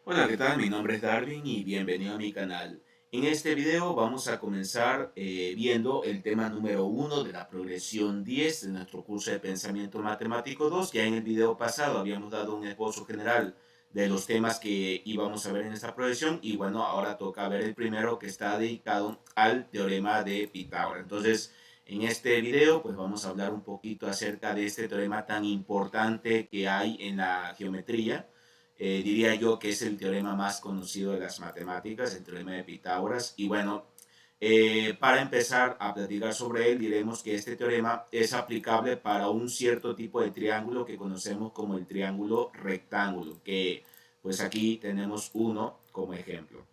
Hola, ¿qué tal? Mi nombre es Darwin y bienvenido a mi canal. En este video vamos a comenzar viendo el tema número uno de la progresión 10 de nuestro curso de Pensamiento Matemático 2. Ya en el video pasado habíamos dado un esbozo general de los temas que íbamos a ver en esta progresión y bueno, ahora toca ver el primero que está dedicado al teorema de Pitágoras. Entonces, en este video pues vamos a hablar un poquito acerca de este teorema tan importante que hay en la geometría. Diría yo que es el teorema más conocido de las matemáticas, el teorema de Pitágoras. Y bueno, para empezar a platicar sobre él, diremos que este teorema es aplicable para un cierto tipo de triángulo que conocemos como el triángulo rectángulo, que pues aquí tenemos uno como ejemplo.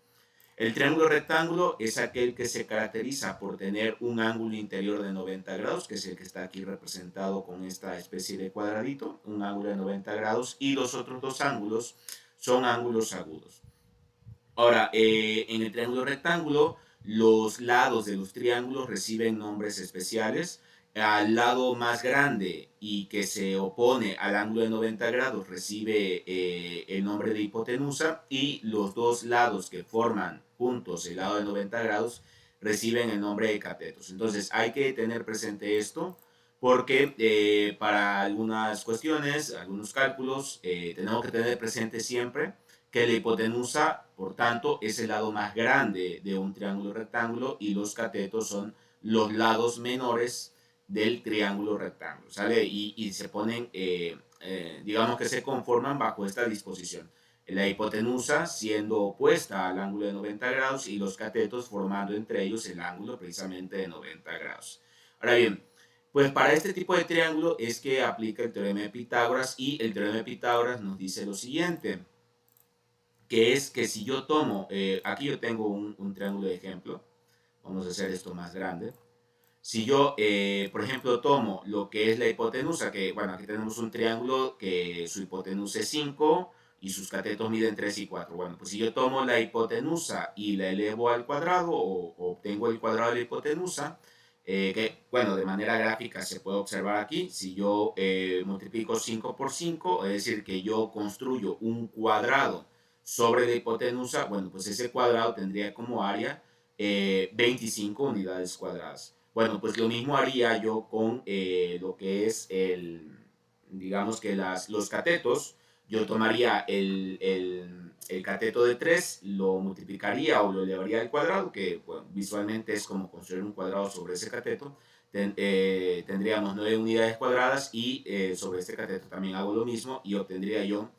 El triángulo rectángulo es aquel que se caracteriza por tener un ángulo interior de 90 grados, que es el que está aquí representado con esta especie de cuadradito, un ángulo de 90 grados, y los otros dos ángulos son ángulos agudos. Ahora, en el triángulo rectángulo, los lados de los triángulos reciben nombres especiales. Al lado más grande y que se opone al ángulo de 90 grados recibe el nombre de hipotenusa, y los dos lados que forman juntos el lado de 90 grados reciben el nombre de catetos. Entonces hay que tener presente esto porque para algunas cuestiones, algunos cálculos, tenemos que tener presente siempre que la hipotenusa, por tanto, es el lado más grande de un triángulo rectángulo y los catetos son los lados menores del triángulo rectángulo, ¿sale? Y se ponen, digamos que se conforman bajo esta disposición. La hipotenusa siendo opuesta al ángulo de 90 grados y los catetos formando entre ellos el ángulo precisamente de 90 grados. Ahora bien, pues para este tipo de triángulo es que aplica el teorema de Pitágoras, y el teorema de Pitágoras nos dice lo siguiente, que es que si yo tomo, aquí yo tengo un triángulo de ejemplo, vamos a hacer esto más grande. Si yo, por ejemplo, tomo lo que es la hipotenusa, que bueno, aquí tenemos un triángulo que su hipotenusa es 5 y sus catetos miden 3 y 4. Bueno, pues si yo tomo la hipotenusa y la elevo al cuadrado o obtengo el cuadrado de la hipotenusa, que bueno, de manera gráfica se puede observar aquí, si yo multiplico 5 por 5, es decir, que yo construyo un cuadrado sobre la hipotenusa, bueno, pues ese cuadrado tendría como área 25 unidades cuadradas. Bueno, pues lo mismo haría yo con lo que es digamos que los catetos. Yo tomaría el cateto de 3, lo multiplicaría o lo elevaría al cuadrado, que bueno, visualmente es como construir un cuadrado sobre ese cateto. Tendríamos 9 unidades cuadradas y sobre este cateto también hago lo mismo y obtendría yo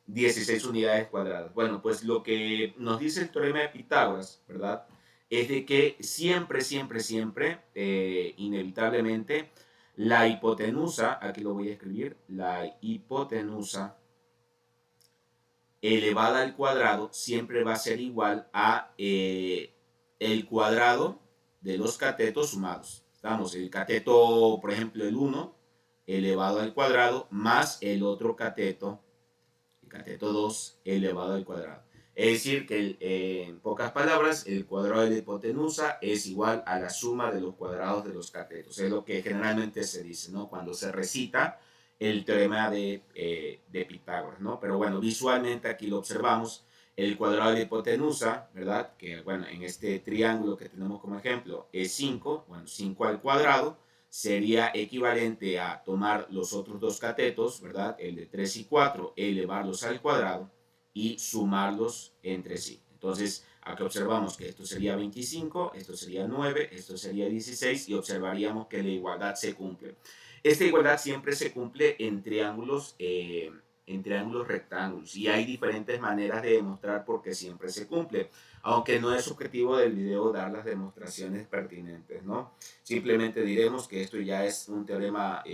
16 unidades cuadradas. Bueno, pues lo que nos dice el teorema de Pitágoras, ¿verdad? Es de que siempre, siempre, siempre, inevitablemente, la hipotenusa, aquí lo voy a escribir, la hipotenusa elevada al cuadrado siempre va a ser igual a el cuadrado de los catetos sumados. Estamos, el cateto, por ejemplo, el uno elevado al cuadrado más el otro cateto, el cateto 2 elevado al cuadrado. Es decir, que en pocas palabras, el cuadrado de la hipotenusa es igual a la suma de los cuadrados de los catetos. Es lo que generalmente se dice, ¿no? Cuando se recita el teorema de Pitágoras, ¿no? Pero bueno, visualmente aquí lo observamos. El cuadrado de la hipotenusa, ¿verdad? Que bueno, en este triángulo que tenemos como ejemplo es 5, bueno, 5 al cuadrado sería equivalente a tomar los otros dos catetos, ¿verdad? El de 3 y 4, elevarlos al cuadrado y sumarlos entre sí. Entonces, aquí observamos que esto sería 25, esto sería 9, esto sería 16 y observaríamos que la igualdad se cumple. Esta igualdad siempre se cumple en triángulos rectángulos, y hay diferentes maneras de demostrar por qué siempre se cumple, aunque no es objetivo del video dar las demostraciones pertinentes, ¿no? Simplemente diremos que esto ya es un teorema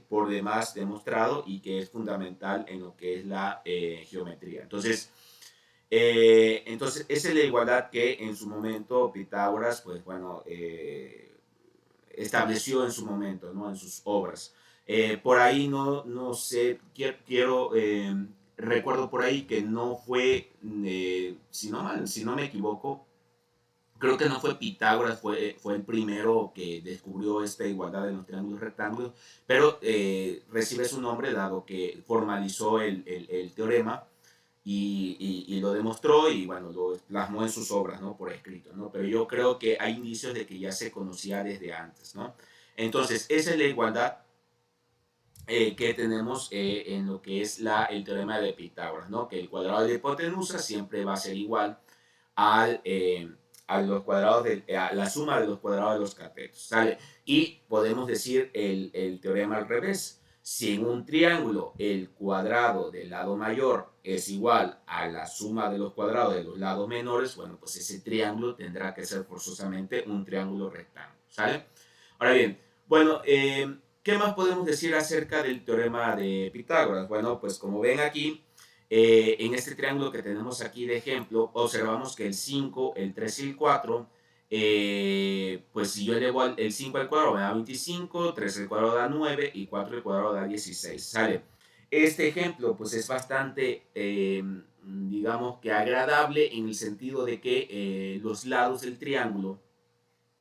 por demás demostrado y que es fundamental en lo que es la geometría. Entonces, esa es la igualdad que en su momento Pitágoras, pues bueno, estableció en su momento, ¿no? En sus obras. Por ahí no sé, recuerdo por ahí que no fue, si no me equivoco, creo que no fue Pitágoras, fue el primero que descubrió esta igualdad en los triángulos rectángulos, pero recibe su nombre dado que formalizó el teorema y lo demostró y bueno, lo plasmó en sus obras, ¿no? Por escrito, ¿no? Pero yo creo que hay indicios de que ya se conocía desde antes, ¿no? Entonces, esa es la igualdad que tenemos en lo que es el teorema de Pitágoras, ¿no? Que el cuadrado de la hipotenusa siempre va a ser igual al, a los cuadrados a la suma de los cuadrados de los catetos, ¿sale? Y podemos decir el teorema al revés. Si en un triángulo el cuadrado del lado mayor es igual a la suma de los cuadrados de los lados menores, bueno, pues ese triángulo tendrá que ser forzosamente un triángulo rectángulo, ¿sale? Ahora bien, bueno, ¿qué más podemos decir acerca del teorema de Pitágoras? Bueno, pues como ven aquí, en este triángulo que tenemos aquí de ejemplo, observamos que el 5, el 3 y el 4, pues si yo elevo el 5 al cuadrado me da 25, 3 al cuadrado da 9 y 4 al cuadrado da 16, ¿sale? Este ejemplo pues es bastante, digamos que agradable en el sentido de que los lados del triángulo,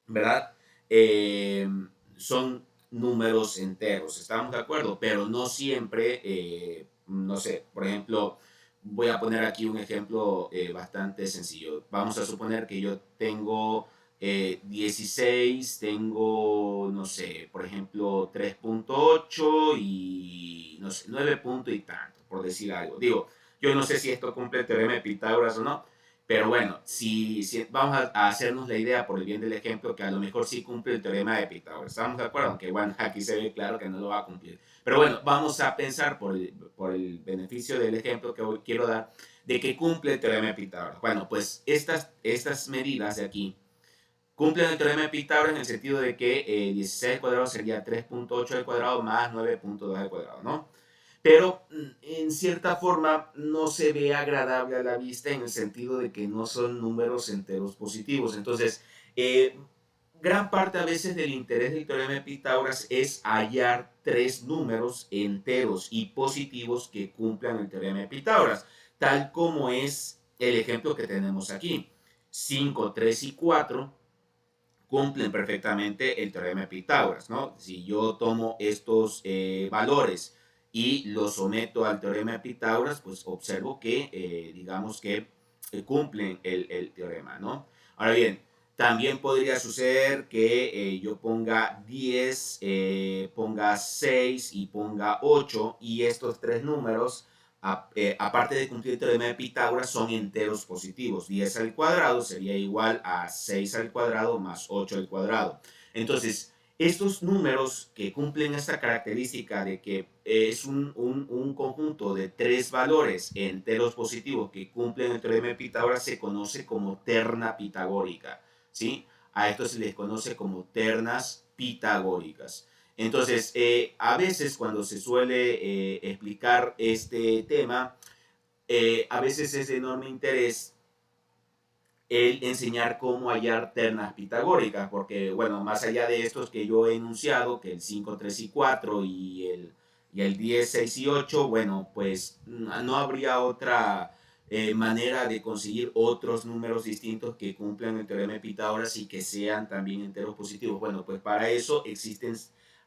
¿verdad? Eh, son números enteros, ¿estamos de acuerdo? Pero no siempre, no sé, por ejemplo, voy a poner aquí un ejemplo bastante sencillo. Vamos a suponer que yo tengo 16, tengo, no sé, por ejemplo, 3.8 y, no sé, 9 punto y tanto, por decir algo. Digo, yo no sé si esto cumple el teorema de Pitágoras o no, pero bueno, si vamos a hacernos la idea por el bien del ejemplo que a lo mejor sí cumple el teorema de Pitágoras. ¿Estamos de acuerdo? Aunque bueno, aquí se ve claro que no lo va a cumplir. Pero bueno, vamos a pensar por el beneficio del ejemplo que hoy quiero dar de que cumple el teorema de Pitágoras. Bueno, pues estas medidas de aquí cumplen el teorema de Pitágoras en el sentido de que 16 al cuadrado sería 3.8 al cuadrado más 9.2 al cuadrado, ¿no? Pero en cierta forma no se ve agradable a la vista en el sentido de que no son números enteros positivos. Entonces, gran parte a veces del interés del teorema de Pitágoras es hallar tres números enteros y positivos que cumplan el teorema de Pitágoras, tal como es el ejemplo que tenemos aquí. 5, 3 y 4 cumplen perfectamente el teorema de Pitágoras, ¿no? Si yo tomo estos valores y los someto al teorema de Pitágoras, pues observo que, digamos que cumplen el teorema, ¿no? Ahora bien, también podría suceder que yo ponga 10, ponga 6 y ponga 8 y estos tres números aparte de cumplir el teorema de Pitágoras, son enteros positivos. 10 al cuadrado sería igual a 6 al cuadrado más 8 al cuadrado. Entonces, estos números que cumplen esta característica de que es un conjunto de tres valores enteros positivos que cumplen el teorema de Pitágoras se conoce como terna pitagórica, ¿sí? A esto se les conoce como ternas pitagóricas. Entonces, a veces cuando se suele explicar este tema, a veces es de enorme interés el enseñar cómo hallar ternas pitagóricas, porque, bueno, más allá de estos que yo he enunciado, que el 5, 3 y 4 y el 10, 6 y 8, bueno, pues no habría otra manera de conseguir otros números distintos que cumplan el teorema de Pitágoras y que sean también enteros positivos. Bueno, pues para eso existen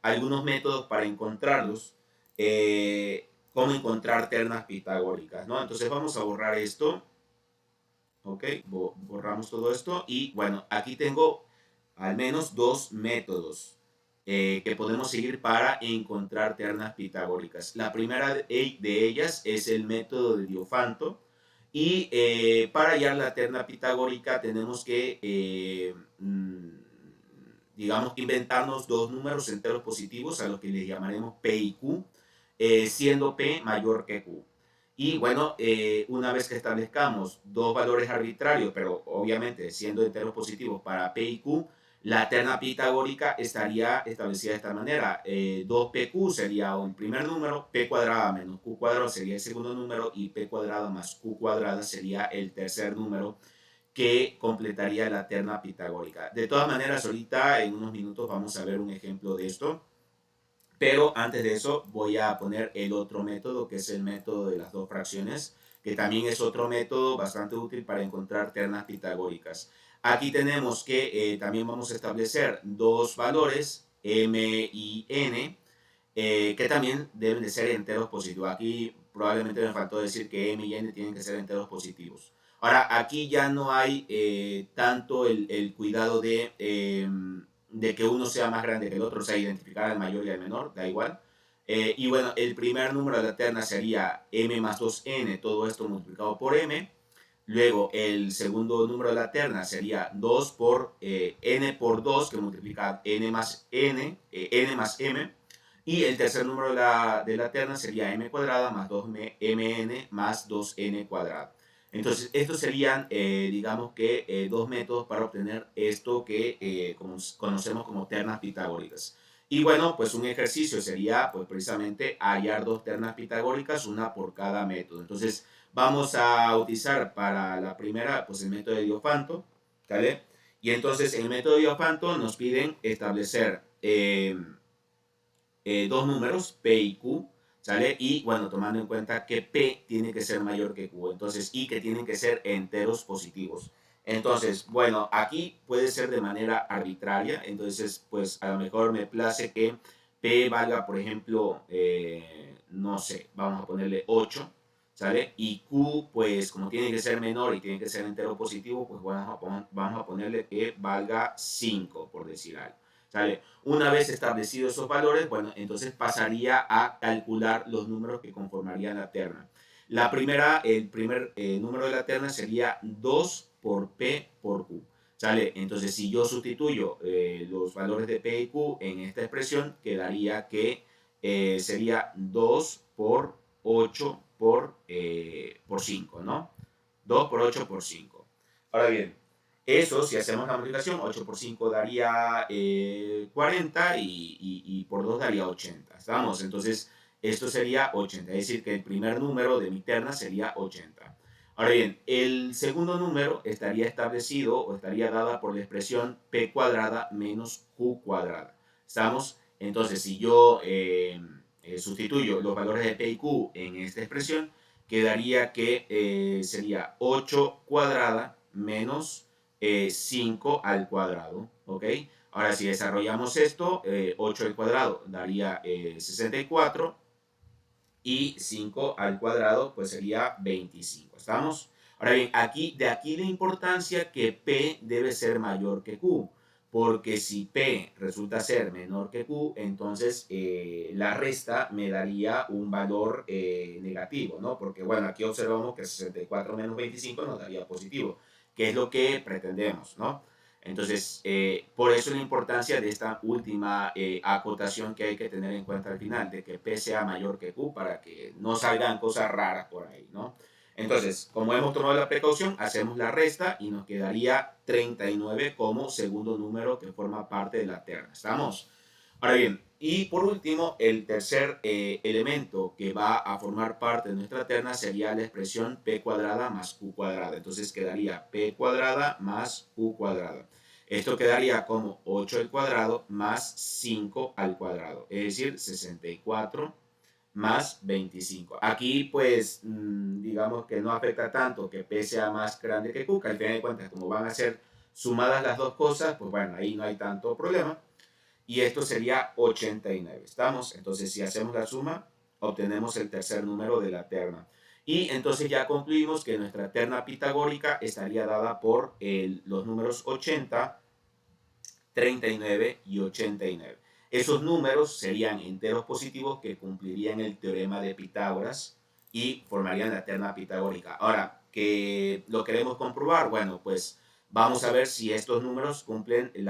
algunos métodos para encontrarlos, cómo encontrar ternas pitagóricas, ¿no? Entonces vamos a borrar esto. Ok, borramos todo esto y bueno, aquí tengo al menos dos métodos que podemos seguir para encontrar ternas pitagóricas. La primera de ellas es el método de Diofanto y para hallar la terna pitagórica tenemos que, digamos que inventarnos dos números enteros positivos a los que les llamaremos P y Q, siendo P mayor que Q. Y bueno, una vez que establezcamos dos valores arbitrarios, pero obviamente siendo enteros positivos para P y Q, la terna pitagórica estaría establecida de esta manera. 2PQ sería el primer número, P cuadrada menos Q cuadrado sería el segundo número y P cuadrada más Q cuadrada sería el tercer número que completaría la terna pitagórica. De todas maneras, ahorita en unos minutos vamos a ver un ejemplo de esto. Pero antes de eso voy a poner el otro método, que es el método de las dos fracciones, que también es otro método bastante útil para encontrar ternas pitagóricas. Aquí tenemos que también vamos a establecer dos valores, m y n, que también deben de ser enteros positivos. Aquí probablemente me faltó decir que m y n tienen que ser enteros positivos. Ahora, aquí ya no hay tanto el cuidado de que uno sea más grande que el otro, o sea, identificar al mayor y al menor, da igual. Y bueno, el primer número de la terna sería m más 2n, todo esto multiplicado por m. Luego, el segundo número de la terna sería 2 por n por 2, que multiplica n más m. Y el tercer número de la terna sería m cuadrada más 2mn más 2n cuadrada. Entonces, estos serían, digamos que, dos métodos para obtener esto que conocemos como ternas pitagóricas. Y bueno, pues un ejercicio sería, pues precisamente, hallar dos ternas pitagóricas, una por cada método. Entonces, vamos a utilizar para la primera, pues el método de Diofanto, ¿vale? Y entonces, en el método de Diofanto nos piden establecer dos números, P y Q, ¿sale? Y bueno, tomando en cuenta que P tiene que ser mayor que Q, entonces, y que tienen que ser enteros positivos. Entonces, bueno, aquí puede ser de manera arbitraria, entonces, pues a lo mejor me place que P valga, por ejemplo, no sé, vamos a ponerle 8, ¿sale? Y Q, pues como tiene que ser menor y tiene que ser entero positivo, pues vamos a ponerle que valga 5, por decir algo, ¿sale? Una vez establecidos esos valores, bueno, entonces pasaría a calcular los números que conformarían la terna. El primer número de la terna sería 2 por P por Q. ¿Sale? Entonces, si yo sustituyo los valores de P y Q en esta expresión, quedaría que sería 2 por 8 por 5, ¿no? 2 por 8 por 5. Ahora bien, eso, si hacemos la multiplicación, 8 por 5 daría 40 y por 2 daría 80. ¿Estamos? Entonces, esto sería 80. Es decir, que el primer número de mi terna sería 80. Ahora bien, el segundo número estaría establecido o estaría dada por la expresión p cuadrada menos q cuadrada. ¿Estamos? Entonces, si yo sustituyo los valores de p y q en esta expresión, quedaría que sería 8 cuadrada menos 5 al cuadrado, ¿ok? Ahora, si desarrollamos esto, 8 al cuadrado daría 64 y 5 al cuadrado pues sería 25, ¿estamos? Ahora bien, de aquí la importancia que P debe ser mayor que Q, porque si P resulta ser menor que Q, entonces la resta me daría un valor negativo, ¿no? Porque bueno, aquí observamos que 64 menos 25 nos daría positivo, que es lo que pretendemos, ¿no? Entonces, por eso la importancia de esta última acotación que hay que tener en cuenta al final, de que P sea mayor que Q para que no salgan cosas raras por ahí, ¿no? Entonces, como hemos tomado la precaución, hacemos la resta y nos quedaría 39 como segundo número que forma parte de la terna. ¿Estamos? Ahora bien, y por último, el tercer elemento que va a formar parte de nuestra terna sería la expresión p cuadrada más q cuadrada. Entonces quedaría p cuadrada más q cuadrada. Esto quedaría como 8 al cuadrado más 5 al cuadrado, es decir, 64 más 25. Aquí, pues, digamos que no afecta tanto que P sea más grande que Q, que al final de cuentas, como van a ser sumadas las dos cosas, pues bueno, ahí no hay tanto problema. Y esto sería 89. ¿Estamos? Entonces, si hacemos la suma, obtenemos el tercer número de la terna. Y entonces ya concluimos que nuestra terna pitagórica estaría dada por los números 80, 39 y 89. Esos números serían enteros positivos que cumplirían el teorema de Pitágoras y formarían la terna pitagórica. Ahora, ¿que lo queremos comprobar? Bueno, pues vamos a ver si estos números cumplen el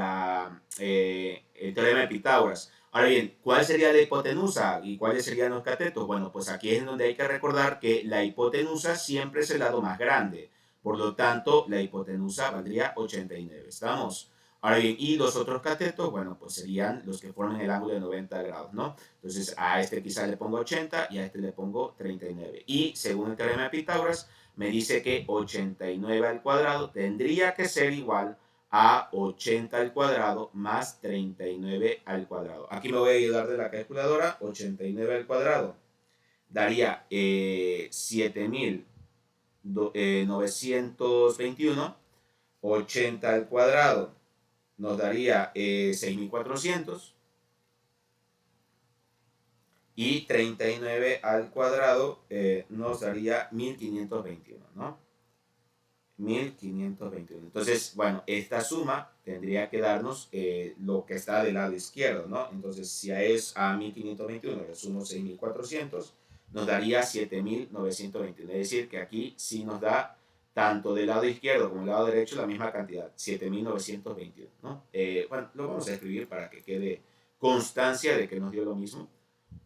teorema de Pitágoras. Ahora bien, ¿cuál sería la hipotenusa y cuáles serían los catetos? Bueno, pues aquí es donde hay que recordar que la hipotenusa siempre es el lado más grande. Por lo tanto, la hipotenusa valdría 89. ¿Estamos? Ahora bien, y los otros catetos, bueno, pues serían los que forman el ángulo de 90 grados, ¿no? Entonces, a este quizás le pongo 80 y a este le pongo 39. Y según el teorema de Pitágoras, me dice que 89 al cuadrado tendría que ser igual a 80 al cuadrado más 39 al cuadrado. Aquí me voy a ayudar de la calculadora. 89 al cuadrado daría 7.921. 80 al cuadrado nos daría 6.400 y 39 al cuadrado nos daría 1521, ¿no? 1521. Entonces, bueno, esta suma tendría que darnos lo que está del lado izquierdo, ¿no? Entonces, si es a 1521 le sumo 6400, nos daría 7921. Es decir, que aquí sí nos da tanto del lado izquierdo como del lado derecho la misma cantidad, 7921, ¿no? Bueno, lo vamos a escribir para que quede constancia de que nos dio lo mismo.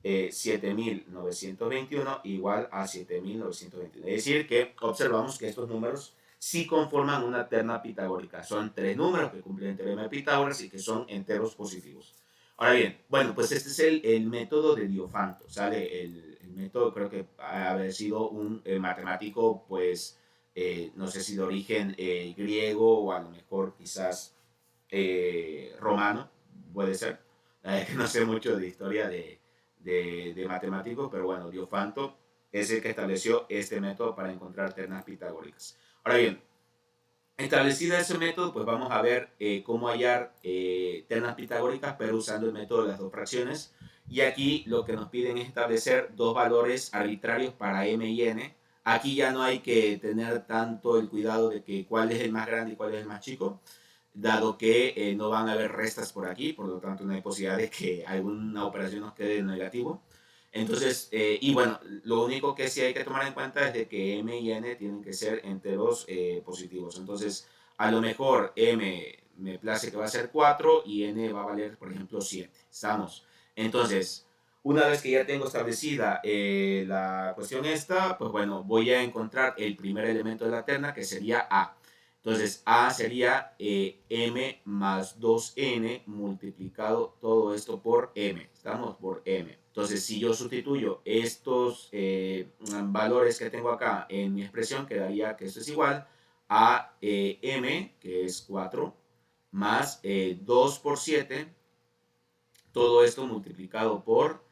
7921 igual a 7921. Es decir, que observamos que estos números sí conforman una terna pitagórica. Son tres números que cumplen el teorema de Pitágoras y que son enteros positivos. Ahora bien, bueno, pues este es el método de Diofanto, ¿sale? El método creo que ha haber sido un matemático, pues, no sé si de origen griego o a lo mejor quizás romano, puede ser. No sé mucho de historia de matemáticos, pero bueno, Diofanto es el que estableció este método para encontrar ternas pitagóricas. Ahora bien, establecida ese método, pues vamos a ver cómo hallar ternas pitagóricas, pero usando el método de las dos fracciones. Y aquí lo que nos piden es establecer dos valores arbitrarios para m y n. Aquí ya no hay que tener tanto el cuidado de que cuál es el más grande y cuál es el más chico, dado que no van a haber restas por aquí, por lo tanto no hay posibilidad de que alguna operación nos quede en negativo. Entonces, y bueno, lo único que sí hay que tomar en cuenta es de que m y n tienen que ser enteros positivos. Entonces, a lo mejor m me place que va a ser 4 y n va a valer, por ejemplo, 7. ¿Estamos? Entonces, una vez que ya tengo establecida la cuestión esta, pues bueno, voy a encontrar el primer elemento de la terna, que sería a. Entonces, A sería M más 2N multiplicado todo esto por M. Estamos por M. Entonces, si yo sustituyo estos valores que tengo acá en mi expresión, quedaría que esto es igual a M, que es 4, más 2 por 7, todo esto multiplicado por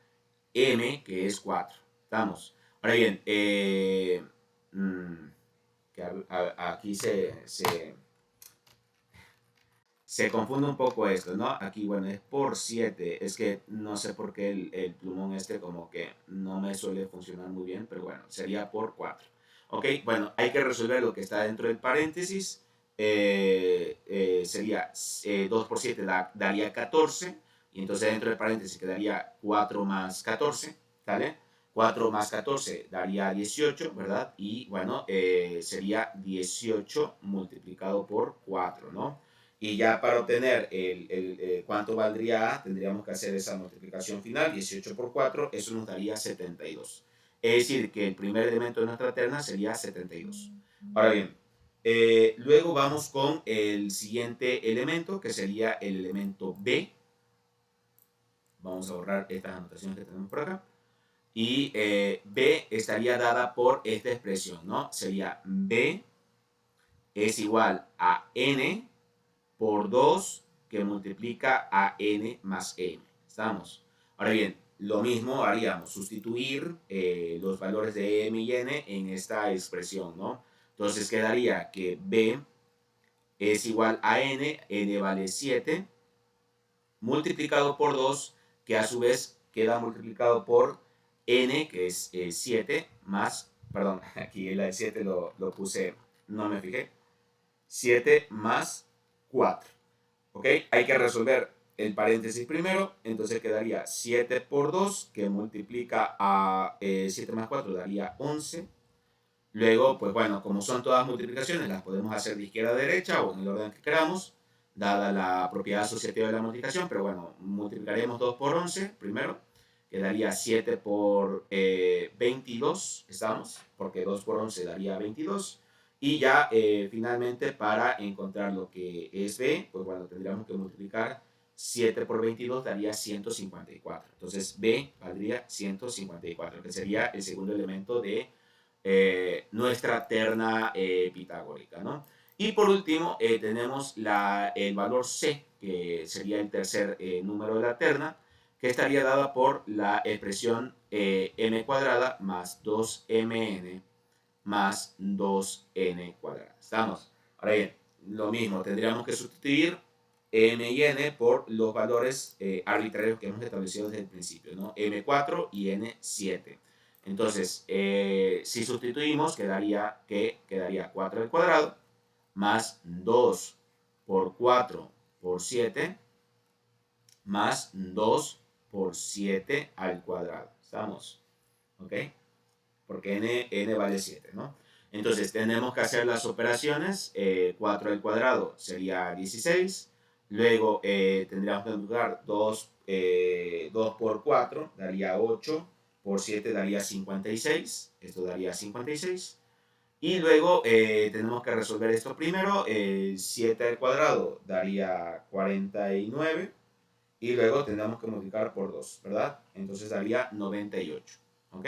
M, que es 4. ¿Estamos? Ahora bien, que aquí se confunde un poco esto, ¿no? Aquí, bueno, es por 7. Es que no sé por qué el plumón este como que no me suele funcionar muy bien, pero bueno, sería por 4. Ok, bueno, hay que resolver lo que está dentro del paréntesis. Sería 2 por 7 daría 14. Y entonces dentro del paréntesis quedaría 4 más 14, ¿vale? 4 más 14 daría 18, ¿verdad? Y bueno, sería 18 multiplicado por 4, ¿no? Y ya para obtener cuánto valdría A, tendríamos que hacer esa multiplicación final, 18 por 4, eso nos daría 72. Es decir, que el primer elemento de nuestra terna sería 72. Ahora bien, luego vamos con el siguiente elemento, que sería el elemento B. Vamos a borrar estas anotaciones que tenemos por acá. Y B estaría dada por esta expresión, ¿no? Sería B es igual a N por 2 que multiplica a n más m. ¿Estamos? Ahora bien, lo mismo haríamos, sustituir los valores de m y n en esta expresión, ¿no? Entonces quedaría que b es igual a n vale 7, multiplicado por 2, que a su vez queda multiplicado por n, que es 7, más, perdón, aquí el 7 lo puse, no me fijé, 7 más 4. ¿Ok? Hay que resolver el paréntesis primero, entonces quedaría 7 por 2, que multiplica a 7 más 4, daría 11. Luego, pues bueno, como son todas multiplicaciones, las podemos hacer de izquierda a derecha o en el orden que queramos, dada la propiedad asociativa de la multiplicación, pero bueno, multiplicaremos 2 por 11 primero, quedaría 7 por 22, ¿estamos? Porque 2 por 11 daría 22. Y ya finalmente para encontrar lo que es B, pues bueno, tendríamos que multiplicar 7 por 22 daría 154. Entonces B valdría 154, que sería el segundo elemento de nuestra terna pitagórica, ¿no? Y por último tenemos el valor C, que sería el tercer número de la terna, que estaría dada por la expresión m cuadrada más 2mn más 2n cuadrada. ¿Estamos? Ahora bien, lo mismo, tendríamos que sustituir m y n por los valores arbitrarios que hemos establecido desde el principio, ¿no? M4 y N7. Entonces, si sustituimos, quedaría 4 al cuadrado más 2 por 4 por 7 más 2 por 7 al cuadrado. ¿Estamos? ¿Ok? Porque n vale 7, ¿no? Entonces tenemos que hacer las operaciones. 4 al cuadrado sería 16. Luego tendríamos que multiplicar 2 por 4 daría 8. Por 7 daría 56. Esto daría 56. Y luego tenemos que resolver esto primero. 7 al cuadrado daría 49. Y luego tendremos que multiplicar por 2, ¿verdad? Entonces daría 98. ¿Ok?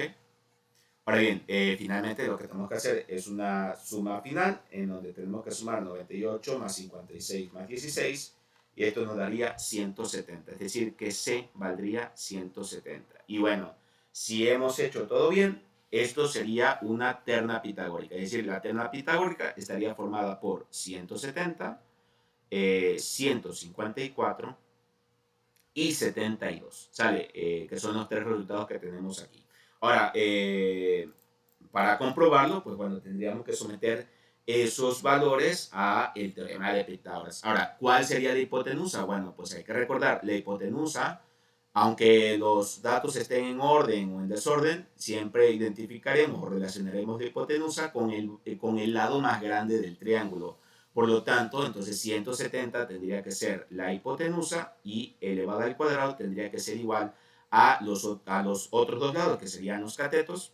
Ahora bien, finalmente lo que tenemos que hacer es una suma final en donde tenemos que sumar 98 más 56 más 16 y esto nos daría 170, es decir, que C valdría 170. Y bueno, si hemos hecho todo bien, esto sería una terna pitagórica, es decir, la terna pitagórica estaría formada por 170, 154 y 72, ¿sale? Que son los tres resultados que tenemos aquí. Ahora, para comprobarlo, pues bueno, tendríamos que someter esos valores a el teorema de Pitágoras. Ahora, ¿cuál sería la hipotenusa? Bueno, pues hay que recordar, la hipotenusa, aunque los datos estén en orden o en desorden, siempre identificaremos o relacionaremos la hipotenusa con el lado más grande del triángulo. Por lo tanto, entonces 170 tendría que ser la hipotenusa y elevada al cuadrado tendría que ser igual a los otros dos lados, que serían los catetos,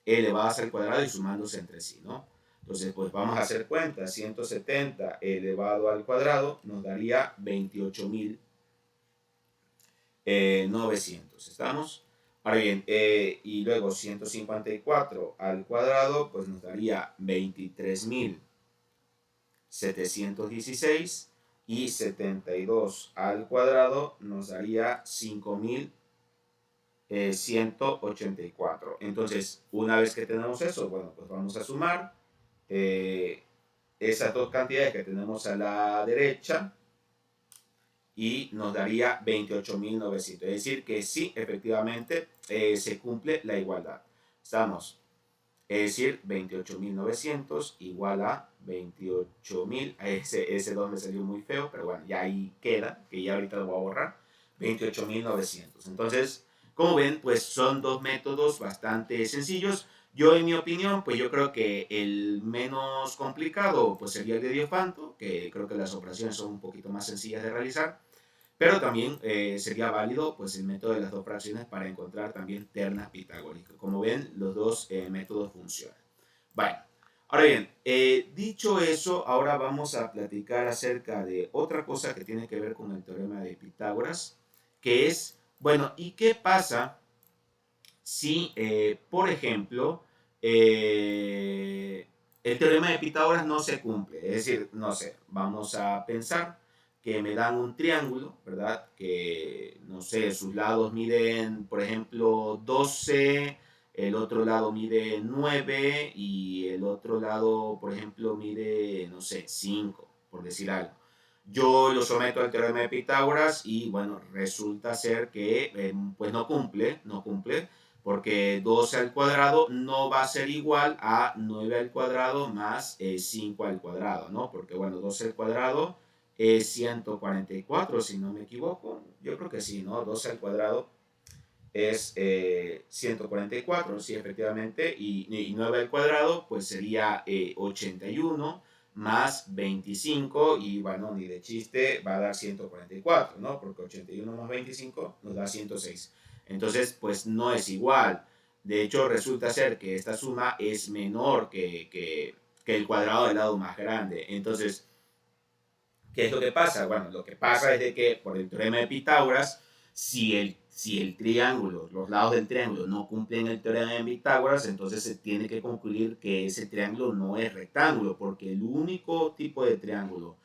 elevadas al cuadrado y sumándose entre sí, ¿no? Entonces, pues vamos a hacer cuenta. 170 elevado al cuadrado nos daría 28.900. ¿Estamos? Ahora bien, y luego 154 al cuadrado, pues nos daría 23.716 y 72 al cuadrado nos daría 5.184. Entonces, una vez que tenemos eso, bueno, pues vamos a sumar esas dos cantidades que tenemos a la derecha y nos daría 28.900. Es decir, que sí, efectivamente, se cumple la igualdad. Estamos. Es decir, 28.900 igual a 28.000. Ese 2 me salió muy feo, pero bueno, ya ahí queda, que ya ahorita lo voy a borrar. 28.900. Entonces, como ven, pues son dos métodos bastante sencillos. Yo, en mi opinión, pues yo creo que el menos complicado pues sería el de Diofanto, que creo que las operaciones son un poquito más sencillas de realizar. Pero también sería válido pues, el método de las dos fracciones para encontrar también ternas pitagóricas. Como ven, los dos métodos funcionan. Bueno, ahora bien, dicho eso, ahora vamos a platicar acerca de otra cosa que tiene que ver con el teorema de Pitágoras, que es, bueno, ¿y qué pasa si, por ejemplo, el teorema de Pitágoras no se cumple? Es decir, no sé, vamos a pensar que me dan un triángulo, ¿verdad? Que, no sé, sus lados miden, por ejemplo, 12, el otro lado mide 9 y el otro lado, por ejemplo, mide, no sé, 5, por decir algo. Yo lo someto al teorema de Pitágoras y, bueno, resulta ser que, pues no cumple, porque 12 al cuadrado no va a ser igual a 9 al cuadrado más 5 al cuadrado, ¿no? Porque, bueno, 12 al cuadrado es 144, si no me equivoco. Yo creo que sí, ¿no? 12 al cuadrado es 144, sí, efectivamente. Y 9 al cuadrado, pues sería 81 más 25. Y bueno, ni de chiste va a dar 144, ¿no? Porque 81 más 25 nos da 106. Entonces, pues no es igual. De hecho, resulta ser que esta suma es menor que el cuadrado del lado más grande. Entonces, ¿qué es lo que pasa? Bueno, lo que pasa es de que por el teorema de Pitágoras, si el triángulo, los lados del triángulo no cumplen el teorema de Pitágoras, entonces se tiene que concluir que ese triángulo no es rectángulo, porque el único tipo de triángulo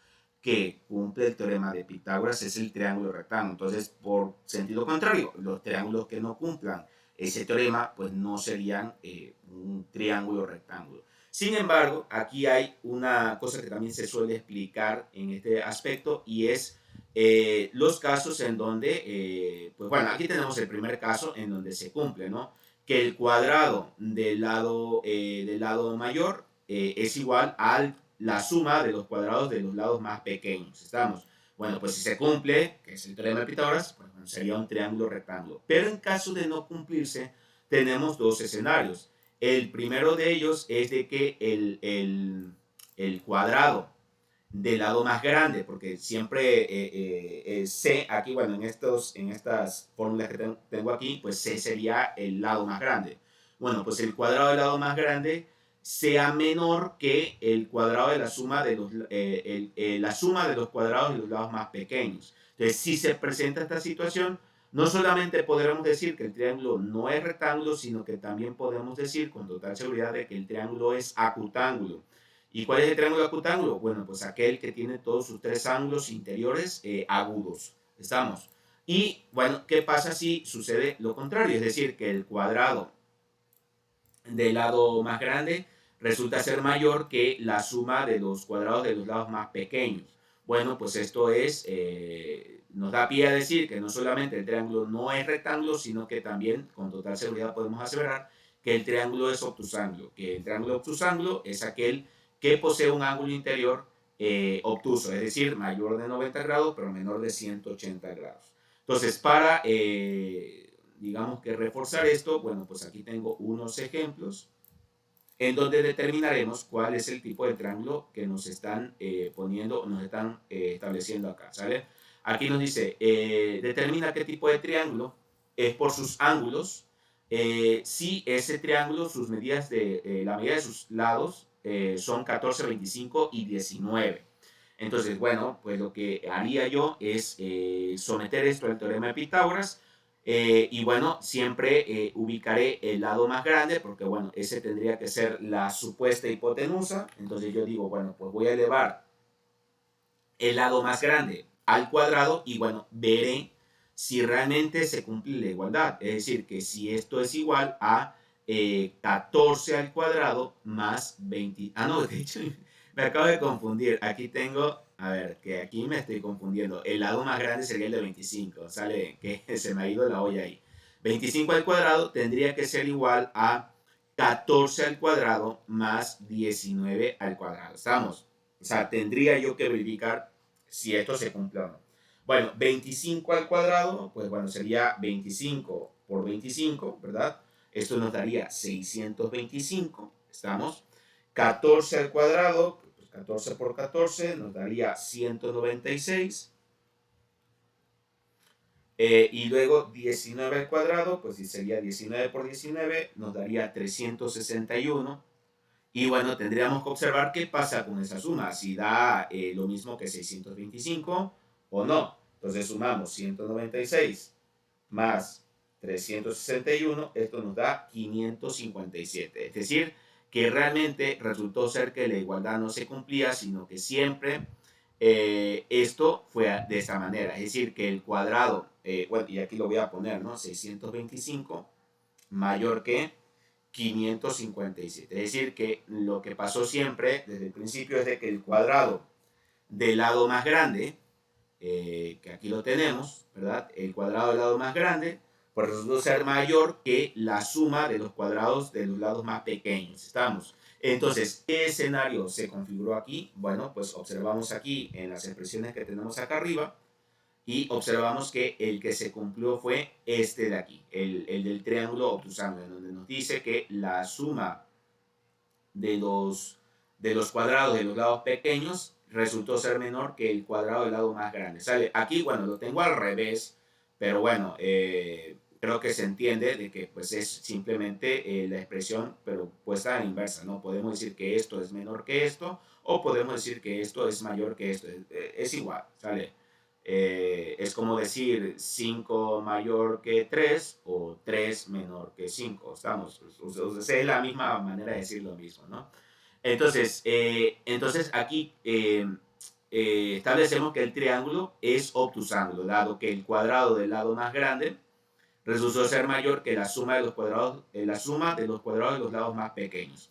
que cumple el teorema de Pitágoras es el triángulo rectángulo. Entonces, por sentido contrario, los triángulos que no cumplan ese teorema, pues no serían un triángulo rectángulo. Sin embargo, aquí hay una cosa que también se suele explicar en este aspecto y es los casos en donde, pues bueno, aquí tenemos el primer caso en donde se cumple, ¿no? Que el cuadrado del lado mayor es igual a la suma de los cuadrados de los lados más pequeños. ¿Estamos? Bueno, pues si se cumple, que es el teorema de Pitágoras, pues bueno, sería un triángulo rectángulo. Pero en caso de no cumplirse, tenemos dos escenarios. El primero de ellos es de que el cuadrado del lado más grande, porque siempre C aquí, bueno, en estas fórmulas que tengo aquí, pues C sería el lado más grande. Bueno, pues el cuadrado del lado más grande sea menor que el cuadrado de la suma de la suma de los cuadrados de los lados más pequeños. Entonces, si se presenta esta situación, no solamente podremos decir que el triángulo no es rectángulo, sino que también podemos decir con total seguridad de que el triángulo es acutángulo. ¿Y cuál es el triángulo acutángulo? Bueno, pues aquel que tiene todos sus tres ángulos interiores agudos. ¿Estamos? Y bueno, ¿qué pasa si sucede lo contrario? Es decir, que el cuadrado del lado más grande resulta ser mayor que la suma de los cuadrados de los lados más pequeños. Bueno, pues esto nos da pie a decir que no solamente el triángulo no es rectángulo, sino que también con total seguridad podemos aseverar que el triángulo es obtusángulo, que el triángulo obtusángulo es aquel que posee un ángulo interior obtuso, es decir, mayor de 90 grados, pero menor de 180 grados. Entonces, para digamos que reforzar esto, bueno, pues aquí tengo unos ejemplos en donde determinaremos cuál es el tipo de triángulo que nos están poniendo, nos están estableciendo acá, ¿sale? Aquí nos dice, determina qué tipo de triángulo es por sus ángulos, si ese triángulo, sus medidas la medida de sus lados son 14, 25 y 19. Entonces, bueno, pues lo que haría yo es someter esto al teorema de Pitágoras y bueno, siempre ubicaré el lado más grande porque bueno, ese tendría que ser la supuesta hipotenusa. Entonces yo digo, bueno, pues voy a elevar el lado más grande al cuadrado y bueno, veré si realmente se cumple la igualdad. Es decir, que si esto es igual a 14 al cuadrado más 20. Ah, no, de hecho me acabo de confundir. Aquí tengo, a ver, que aquí me estoy confundiendo. El lado más grande sería el de 25. Sale que se me ha ido la olla ahí. 25 al cuadrado tendría que ser igual a 14 al cuadrado más 19 al cuadrado. ¿Estamos? O sea, tendría yo que verificar si esto se cumple o no. Bueno, 25 al cuadrado, pues bueno, sería 25 por 25, ¿verdad? Esto nos daría 625, ¿estamos? 14 al cuadrado, pues 14 por 14 nos daría 196. Y luego 19 al cuadrado, pues si sería 19 por 19, nos daría 361. Y bueno, tendríamos que observar qué pasa con esa suma, si da lo mismo que 625 o no. Entonces sumamos 196 más 361, esto nos da 557. Es decir, que realmente resultó ser que la igualdad no se cumplía, sino que siempre esto fue de esta manera. Es decir, que el cuadrado, bueno, y aquí lo voy a poner, ¿no? 625 mayor que 557. Es decir, que lo que pasó siempre desde el principio es de que el cuadrado del lado más grande, que aquí lo tenemos, ¿verdad? El cuadrado del lado más grande, pues resultó ser mayor que la suma de los cuadrados de los lados más pequeños. ¿Estamos? Entonces, ¿qué escenario se configuró aquí? Bueno, pues observamos aquí en las expresiones que tenemos acá arriba, y observamos que el que se cumplió fue este de aquí, el del triángulo obtusángulo, donde nos dice que la suma de los cuadrados de los lados pequeños resultó ser menor que el cuadrado del lado más grande. ¿Sale? Aquí, bueno, lo tengo al revés, pero bueno, creo que se entiende de que pues es simplemente la expresión, pero puesta a la inversa, ¿no? Podemos decir que esto es menor que esto, o podemos decir que esto es mayor que esto. Es igual, ¿sale? Es como decir 5 mayor que 3 o 3 menor que 5. Estamos, es la misma manera de decir lo mismo, ¿no? Entonces aquí establecemos que el triángulo es obtusángulo, dado que el cuadrado del lado más grande resultó ser mayor que la suma de los cuadrados, la suma de los cuadrados de los lados más pequeños.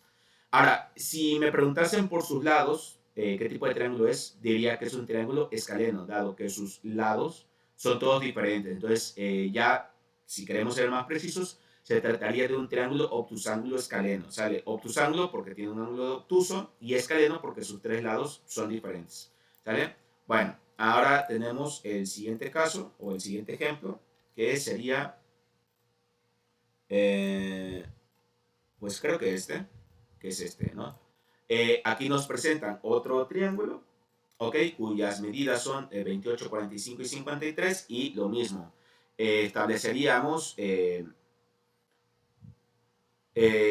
Ahora, si me preguntasen por sus lados, qué tipo de triángulo es, diría que es un triángulo escaleno, dado que sus lados son todos diferentes. Entonces, ya, si queremos ser más precisos, se trataría de un triángulo obtusángulo escaleno. Sale obtusángulo porque tiene un ángulo obtuso y escaleno porque sus tres lados son diferentes. ¿Sale? Bueno, ahora tenemos el siguiente caso o el siguiente ejemplo, que sería, eh, pues creo que es este, ¿no? Aquí nos presentan otro triángulo, ¿ok? Cuyas medidas son 28, 45 y 53 y lo mismo. Estableceríamos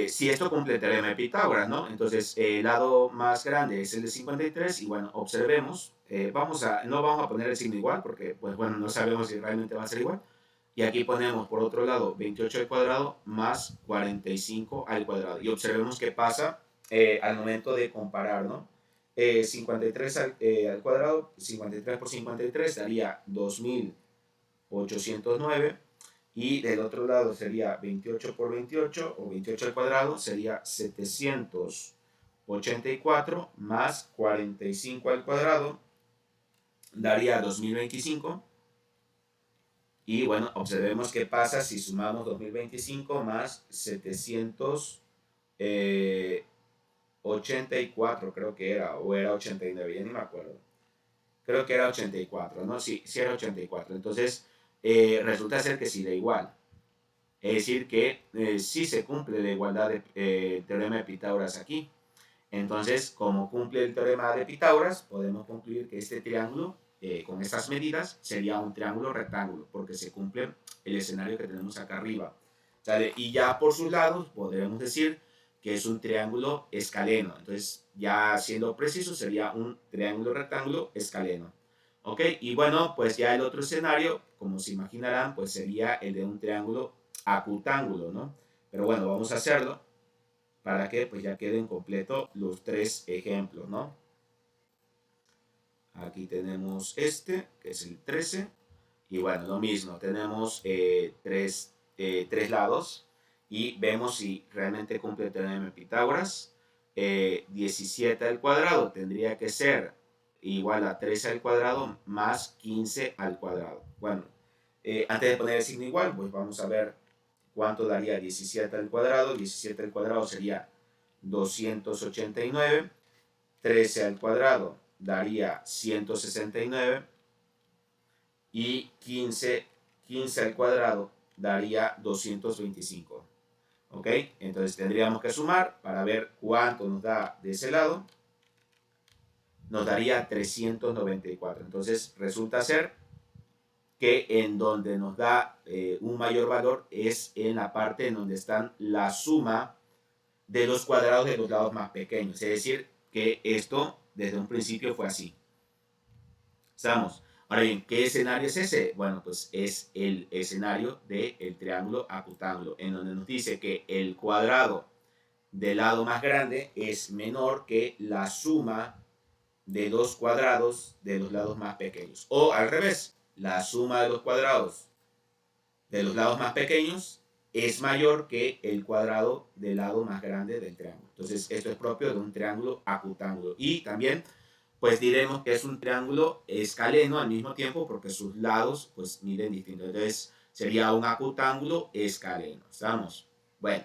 si esto cumple el teorema de Pitágoras, ¿no? Entonces, el lado más grande es el de 53 y bueno, observemos, no vamos a poner el signo igual porque, pues bueno, no sabemos si realmente va a ser igual. Y aquí ponemos por otro lado 28 al cuadrado más 45 al cuadrado. Y observemos qué pasa al momento de comparar, ¿no? 53 al cuadrado, 53 por 53 daría 2809. Y del otro lado sería 28 por 28 o 28 al cuadrado sería 784 más 45 al cuadrado daría 2025. Y bueno, observemos qué pasa si sumamos 2025 más 784, creo que era, o era 89, ya ni me acuerdo. Creo que era 84, ¿no? Sí, sí era 84. Entonces, resulta ser que sí da igual. Es decir, que sí se cumple la igualdad del teorema de Pitágoras aquí. Entonces, como cumple el teorema de Pitágoras, podemos concluir que este triángulo, con estas medidas, sería un triángulo rectángulo, porque se cumple el escenario que tenemos acá arriba. ¿Sale? Y ya por sus lados, podremos decir que es un triángulo escaleno. Entonces, ya siendo preciso, sería un triángulo rectángulo escaleno. ¿Ok? Y bueno, pues ya el otro escenario, como se imaginarán, pues sería el de un triángulo acutángulo, ¿no? Pero bueno, vamos a hacerlo para que pues ya queden completos los tres ejemplos, ¿no? Aquí tenemos este, que es el 13, y bueno, lo mismo, tenemos tres lados, y vemos si realmente cumple el teorema de Pitágoras. 17 al cuadrado tendría que ser igual a 13 al cuadrado más 15 al cuadrado. Bueno, antes de poner el signo igual, pues vamos a ver cuánto daría 17 al cuadrado. 17 al cuadrado sería 289, 13 al cuadrado daría 169 y 15 al cuadrado daría 225. ¿Ok? Entonces tendríamos que sumar para ver cuánto nos da de ese lado. Nos daría 394. Entonces resulta ser que en donde nos da un mayor valor es en la parte en donde están la suma de los cuadrados de los lados más pequeños. Es decir, que esto desde un principio fue así. ¿Estamos? Ahora bien, ¿qué escenario es ese? Bueno, pues es el escenario del triángulo acutángulo, en donde nos dice que el cuadrado del lado más grande es menor que la suma de dos cuadrados de los lados más pequeños. O al revés, la suma de los cuadrados de los lados más pequeños es mayor que el cuadrado del lado más grande del triángulo. Entonces, esto es propio de un triángulo acutángulo. Y también, pues diremos que es un triángulo escaleno al mismo tiempo porque sus lados, pues, miden distinto. Entonces, sería un acutángulo escaleno. ¿Estamos? Bueno,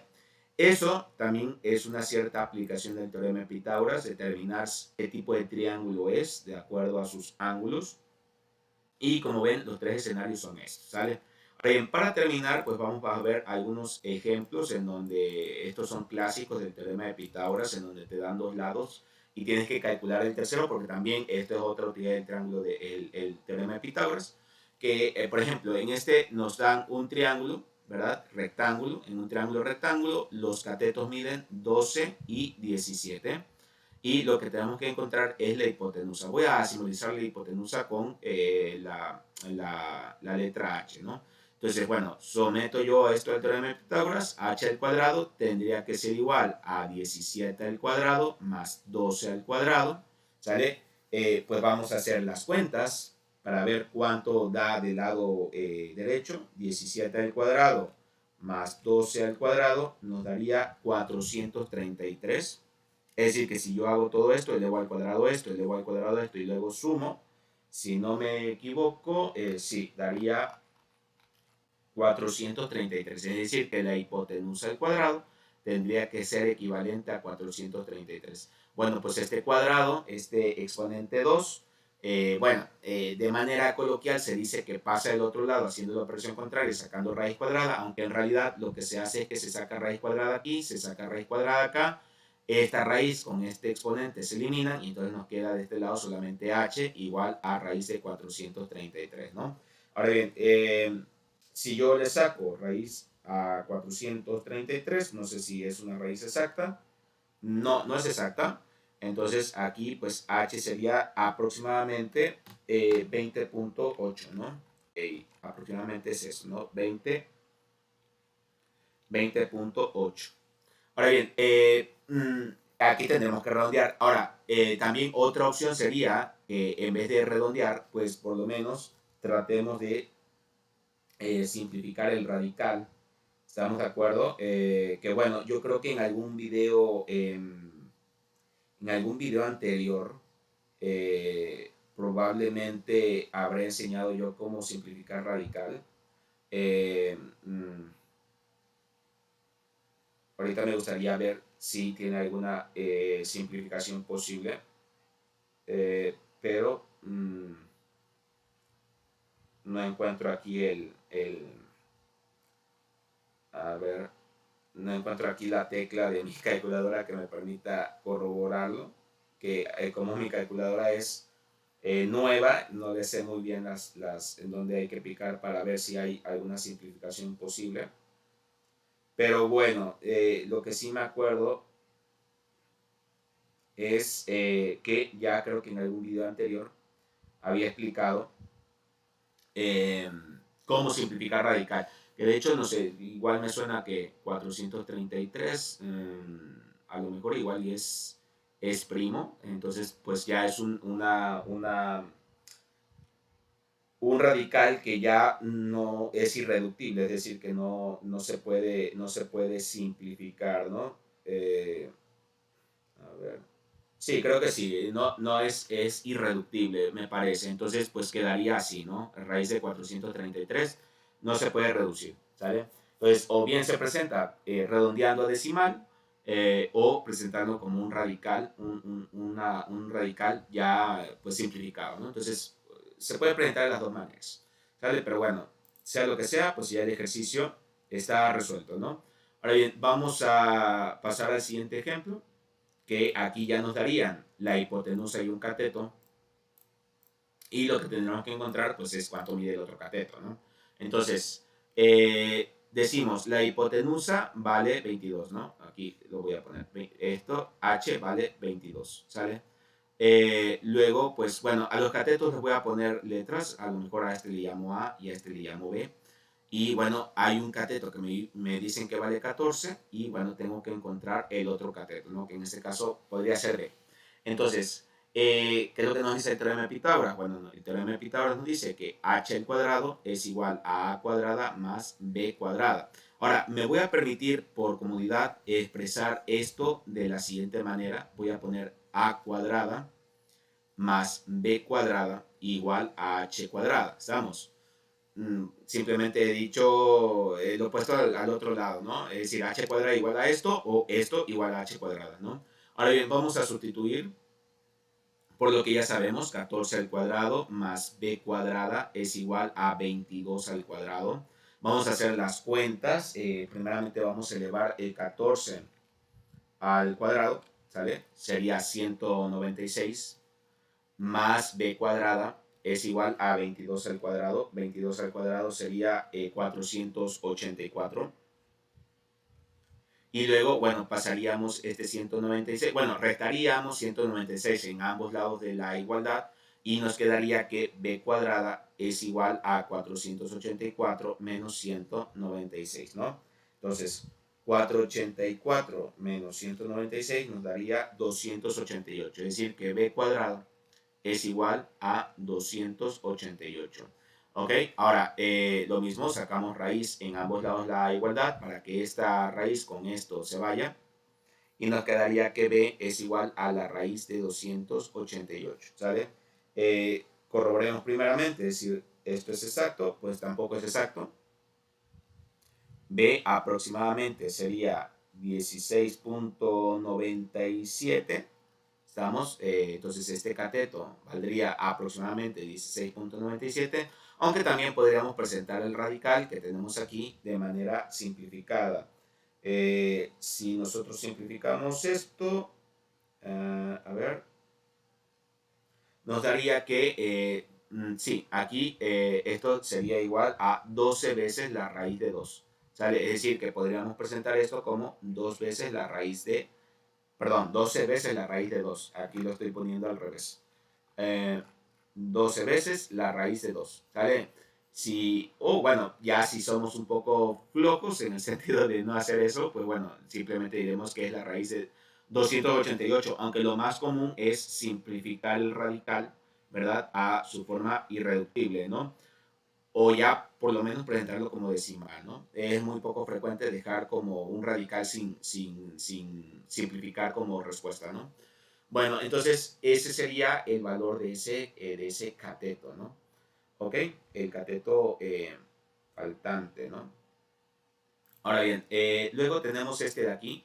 eso también es una cierta aplicación del teorema de Pitágoras, determinar qué tipo de triángulo es de acuerdo a sus ángulos. Y como ven, los tres escenarios son estos, ¿sale? Bien, para terminar, pues vamos a ver algunos ejemplos en donde estos son clásicos del teorema de Pitágoras, en donde te dan dos lados y tienes que calcular el tercero, porque también esto es otra utilidad del triángulo del teorema de Pitágoras, que, por ejemplo, en este nos dan un triángulo, ¿verdad? Rectángulo, en un triángulo rectángulo, los catetos miden 12 y 17 y lo que tenemos que encontrar es la hipotenusa. Voy a simbolizar la hipotenusa con la letra h, ¿no? Entonces, bueno, someto yo esto al teorema de Pitágoras, h al cuadrado tendría que ser igual a 17 al cuadrado más 12 al cuadrado, ¿sale? Pues vamos a hacer las cuentas para ver cuánto da del lado derecho. 17 al cuadrado más 12 al cuadrado nos daría 433. Es decir, que si yo hago todo esto, elevo al cuadrado esto, elevo al cuadrado esto y luego sumo, si no me equivoco, sí, daría 433. Es decir, que la hipotenusa al cuadrado tendría que ser equivalente a 433. Bueno, pues este cuadrado, este exponente 2, de manera coloquial se dice que pasa del otro lado haciendo la operación contraria, sacando raíz cuadrada, aunque en realidad lo que se hace es que se saca raíz cuadrada aquí, se saca raíz cuadrada acá, esta raíz con este exponente se eliminan y entonces nos queda de este lado solamente h igual a raíz de 433, ¿no? Ahora bien, si yo le saco raíz a 433, no sé si es una raíz exacta, no, no es exacta, entonces aquí pues h sería aproximadamente 20.8, ¿no? Aproximadamente es eso, ¿no? 20.8. Ahora bien, aquí tendremos que redondear. Ahora, también otra opción sería, en vez de redondear, pues por lo menos tratemos de simplificar el radical. ¿Estamos de acuerdo? Que bueno, yo creo que en algún video anterior probablemente habré enseñado yo cómo simplificar radical. Eh, mm, Ahorita me gustaría ver si tiene alguna simplificación posible, pero no encuentro aquí a ver, no encuentro aquí la tecla de mi calculadora que me permita corroborarlo, que como mi calculadora es nueva, no le sé muy bien en dónde hay que picar para ver si hay alguna simplificación posible. Pero bueno, lo que sí me acuerdo es que ya creo que en algún video anterior había explicado eh, cómo simplificar radical. Que de hecho, no sé, igual me suena que 433, a lo mejor igual y es primo, entonces pues ya es un radical que ya no es irreductible, es decir, que no se puede simplificar, ¿no? A ver. Sí, creo que sí, no, no es irreductible, me parece. Entonces, pues quedaría así, ¿no? Raíz de 433 no se puede reducir, ¿sale? Entonces, o bien se presenta redondeando a decimal o presentando como un radical, un radical ya pues simplificado, ¿no? Entonces, se puede presentar de las dos maneras, ¿sale? Pero bueno, sea lo que sea, pues ya el ejercicio está resuelto, ¿no? Ahora bien, vamos a pasar al siguiente ejemplo, que aquí ya nos darían la hipotenusa y un cateto, y lo que tendremos que encontrar pues es cuánto mide el otro cateto, ¿no? Entonces, decimos, la hipotenusa vale 22, ¿no? Aquí lo voy a poner, esto, h vale 22, ¿sale? Luego, pues bueno, a los catetos les voy a poner letras, a lo mejor a este le llamo A y a este le llamo B. Y bueno, hay un cateto que me dicen que vale 14 y bueno, tengo que encontrar el otro cateto, ¿no? Que en este caso podría ser B. Entonces, ¿qué es lo que nos dice el teorema de Pitágoras? Bueno, no, el teorema de Pitágoras nos dice que h al cuadrado es igual a cuadrada más b cuadrada. Ahora, me voy a permitir por comodidad expresar esto de la siguiente manera. Voy a poner a cuadrada más b cuadrada igual a h cuadrada. ¿Estamos? Simplemente he dicho lo opuesto al otro lado, ¿no? Es decir, h cuadrada igual a esto o esto igual a h cuadrada, ¿no? Ahora bien, vamos a sustituir por lo que ya sabemos, 14 al cuadrado más b cuadrada es igual a 22 al cuadrado. Vamos a hacer las cuentas. Primeramente vamos a elevar el 14 al cuadrado, ¿sale? Sería 196 más b cuadrada es igual a 22 al cuadrado. 22 al cuadrado sería 484. Y luego, bueno, pasaríamos este 196, bueno, restaríamos 196 en ambos lados de la igualdad y nos quedaría que b cuadrada es igual a 484 menos 196, ¿no? Entonces, 484 menos 196 nos daría 288, es decir, que b cuadrada es igual a 288. ¿Ok? Ahora, lo mismo, sacamos raíz en ambos lados la igualdad para que esta raíz con esto se vaya. y nos quedaría que b es igual a la raíz de 288, ¿sale? Corroboremos primeramente, es decir, esto es exacto, pues tampoco es exacto. B aproximadamente sería 16.97. Estamos, entonces este cateto valdría aproximadamente 16.97, aunque también podríamos presentar el radical que tenemos aquí de manera simplificada. Si nosotros simplificamos esto, a ver, nos daría que, sí, aquí esto sería igual a 12 veces la raíz de 2. ¿Sale? Es decir, que podríamos presentar esto como 2 veces la raíz de, perdón, 12 veces la raíz de 2. Aquí lo estoy poniendo al revés. 12 veces la raíz de 2. ¿Sale? Si, bueno, ya si somos un poco flojos en el sentido de no hacer eso, pues bueno, simplemente diremos que es la raíz de 288, aunque lo más común es simplificar el radical, ¿verdad? A su forma irreductible, ¿no? O ya por lo menos presentarlo como decimal, ¿no? Es muy poco frecuente dejar como un radical sin simplificar como respuesta, ¿no? Bueno, entonces ese sería el valor de ese cateto, ¿no? ¿Ok? El cateto faltante, ¿no? Ahora bien, luego tenemos este de aquí,